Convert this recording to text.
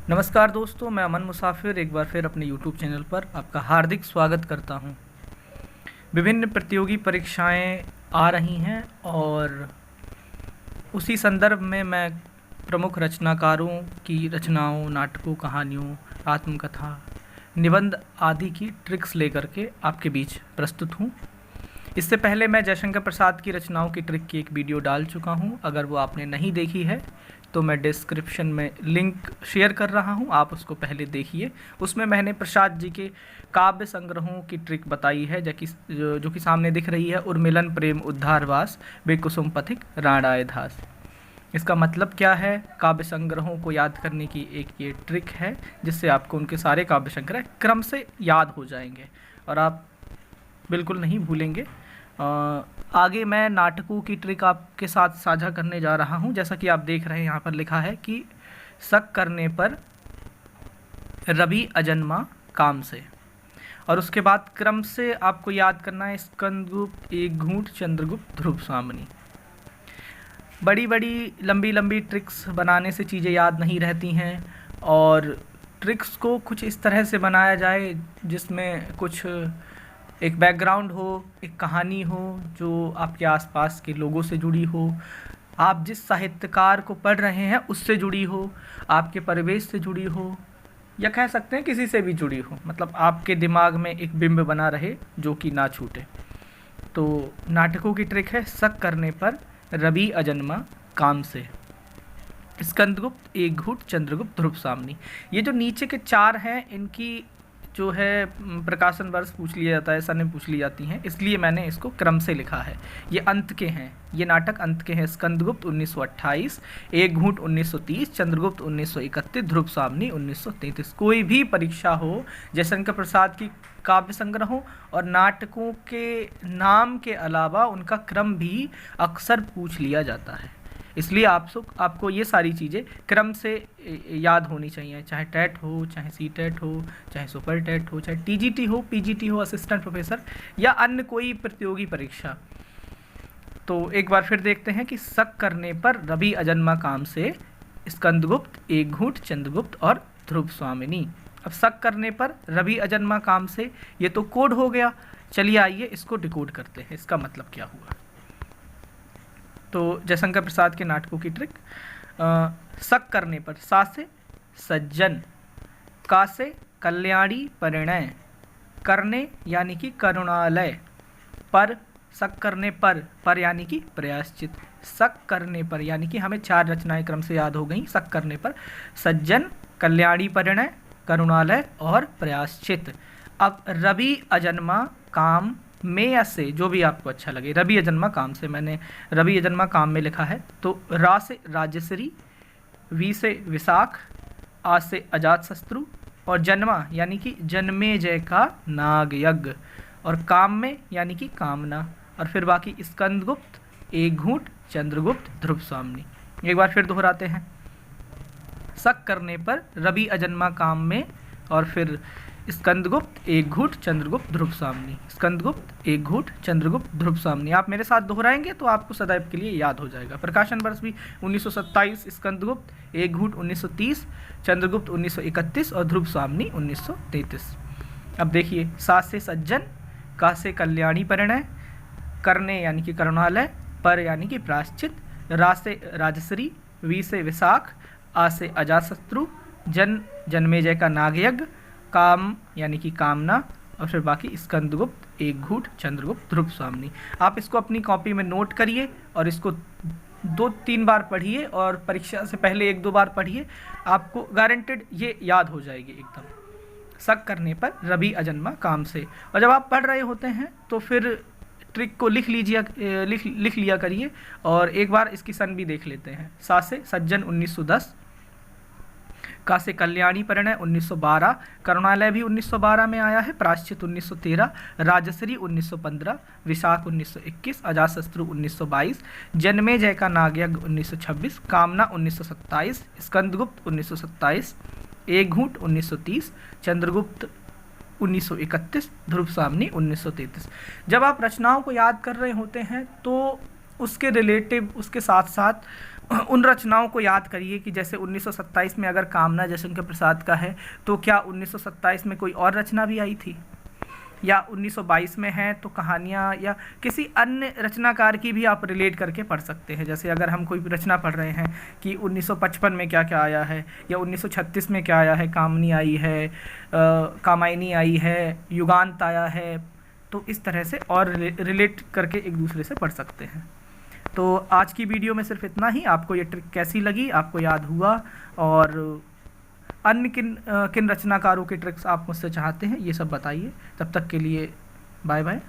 नमस्कार दोस्तों, मैं अमन मुसाफिर एक बार फिर अपने YouTube चैनल पर आपका हार्दिक स्वागत करता हूं। विभिन्न प्रतियोगी परीक्षाएं आ रही हैं और उसी संदर्भ में मैं प्रमुख रचनाकारों की रचनाओं, नाटकों, कहानियों, आत्मकथा, निबंध आदि की ट्रिक्स लेकर के आपके बीच प्रस्तुत हूं। इससे पहले मैं जयशंकर प्रसाद की रचनाओं की ट्रिक की एक वीडियो डाल चुका हूं। अगर वो आपने नहीं देखी है तो मैं डिस्क्रिप्शन में लिंक शेयर कर रहा हूं, आप उसको पहले देखिए। उसमें मैंने प्रसाद जी के काव्य संग्रहों की ट्रिक बताई है, जो कि सामने दिख रही है। उर्मिलन प्रेम उद्धारवास बेकुसुम पथिक राणाय धास। इसका मतलब क्या है? काव्य संग्रहों को याद करने की एक ये ट्रिक है जिससे आपको उनके सारे काव्य संग्रह क्रम से याद हो जाएंगे और आप बिल्कुल नहीं भूलेंगे। आगे मैं नाटकों की ट्रिक आपके साथ साझा करने जा रहा हूं। जैसा कि आप देख रहे हैं, यहाँ पर लिखा है कि शक करने पर रवि अजन्मा काम से, और उसके बाद क्रम से आपको याद करना है स्कंदगुप्त, एक घूंट, चंद्रगुप्त, ध्रुव सामनी। बड़ी बड़ी लंबी लंबी ट्रिक्स बनाने से चीज़ें याद नहीं रहती हैं, और ट्रिक्स को कुछ इस तरह से बनाया जाए जिसमें कुछ एक बैकग्राउंड हो, एक कहानी हो जो आपके आसपास के लोगों से जुड़ी हो, आप जिस साहित्यकार को पढ़ रहे हैं उससे जुड़ी हो, आपके परिवेश से जुड़ी हो, या कह सकते हैं किसी से भी जुड़ी हो। मतलब आपके दिमाग में एक बिंब बना रहे जो कि ना छूटे। तो नाटकों की ट्रिक है शक करने पर रवि अजन्मा काम से, स्कंदगुप्त, एक घूंट, चंद्रगुप्त, ध्रुव सामनी। ये जो नीचे के चार हैं इनकी जो है प्रकाशन वर्ष पूछ लिया जाता है, सने पूछ ली जाती हैं, इसलिए मैंने इसको क्रम से लिखा है। ये अंत के हैं, ये नाटक अंत के हैं। स्कंदगुप्त 1928, एक घूंट 1930, चंद्रगुप्त 1931, ध्रुव सामनी 1933। कोई भी परीक्षा हो, जयशंकर प्रसाद की काव्य संग्रहों और नाटकों के नाम के अलावा उनका क्रम भी अक्सर पूछ लिया जाता है। इसलिए आपको ये सारी चीज़ें क्रम से याद होनी चाहिए, चाहे टेट हो, चाहे सी टेट हो, चाहे सुपर टेट हो, चाहे टीजीटी हो, पीजीटी हो, असिस्टेंट प्रोफेसर, या अन्य कोई प्रतियोगी परीक्षा। तो एक बार फिर देखते हैं कि शक करने पर रवि अजन्मा काम से, स्कंदगुप्त, एक घूंट, चंद्रगुप्त और ध्रुव स्वामिनी। अब शक करने पर रवि अजन्मा काम से, ये तो कोड हो गया। चलिए आइए इसको डिकोड करते हैं, इसका मतलब क्या हुआ। तो जयशंकर प्रसाद के नाटकों की ट्रिक, शक करने पर सा से सज्जन, का से कल्याणी परिणय, करने यानी कि करुणालय, पर शक करने पर यानी कि प्रयाश्चित, शक करने पर यानी कि हमें चार रचनाएं क्रम से याद हो गई। शक करने पर सज्जन, कल्याणी परिणय, करुणालय और प्रयाश्चित। अब रवि अजन्मा काम में या से, जो भी आपको अच्छा लगे। रवि अजन्मा काम से, मैंने रवि अजन्मा काम में लिखा है। तो रा से राजश्री, वी से विशाख, आ से अजातशत्रु और जन्मा यानी कि जन्मेजय का नाग यज्ञ, और काम में यानी कि कामना, और फिर बाकी स्कंदगुप्त, एक घूंट, चंद्रगुप्त, ध्रुव सामनी। एक बार फिर दोहराते हैं। शक करने पर रवि अजन्मा काम में, और फिर स्कंदगुप्त, एक घूंट, चंद्रगुप्त, ध्रुव सामनी, स्कंदगुप्त, एक घूंट, चंद्रगुप्त, ध्रुव सामनी। आप मेरे साथ दोहराएंगे तो आपको सदैव के लिए याद हो जाएगा। प्रकाशन वर्ष भी 1927, स्कंदगुप्त, एक घूंट 1930, चंद्रगुप्त 1931 और ध्रुव सामनी 1933। अब देखिए, सा से सज्जन, का से कल्याणी परिणय, करने यानी कि करुणालय, पर यानी कि प्रायश्चित, रा से राजश्री, वी से विशाख, आ से अजातशत्रु, जन्मेजय का नागयज्ञ, काम यानी कि कामना, और फिर बाकी स्कंदगुप्त, एक घूंट, चंद्रगुप्त, ध्रुव सामनी। आप इसको अपनी कॉपी में नोट करिए और इसको 2-3 बार पढ़िए, और परीक्षा से पहले 1-2 बार पढ़िए। आपको गारंटेड ये याद हो जाएगी एकदम। शक करने पर रवि अजन्मा काम से। और जब आप पढ़ रहे होते हैं तो फिर ट्रिक को लिख लिया करिए, और एक बार इसकी सन भी देख लेते हैं। सा से सज्जन 1910, का से कल्याणी परिणय 1912, करुणालय भी 1912 में आया है, प्रायश्चित 1913, राजश्री 1915, विशाख 1921, अजातशत्रु 1922, जन्मेजय का नागयज्ञ 1926, कामना 1927, स्कंदगुप्त 1927, एक घूंट 1930, चंद्रगुप्त 1931, ध्रुव सामनी 1933। जब आप रचनाओं को याद कर रहे होते हैं तो उसके रिलेटिव, उसके साथ साथ उन रचनाओं को याद करिए कि जैसे 1927 में अगर कामना जयशंकर प्रसाद का है तो क्या 1927 में कोई और रचना भी आई थी, या 1922 में है तो कहानियाँ या किसी अन्य रचनाकार की भी आप रिलेट करके पढ़ सकते हैं। जैसे अगर हम कोई रचना पढ़ रहे हैं कि 1955 में क्या क्या आया है या 1936 में क्या आया है, कामनी आई है, कामायनी आई है, युगांत आया है, तो इस तरह से और रिलेट करके एक दूसरे से पढ़ सकते हैं। तो आज की वीडियो में सिर्फ इतना ही। आपको ये ट्रिक कैसी लगी, आपको याद हुआ, और अन्य किन रचनाकारों के ट्रिक्स आप मुझसे चाहते हैं ये सब बताइए। तब तक के लिए बाय बाय।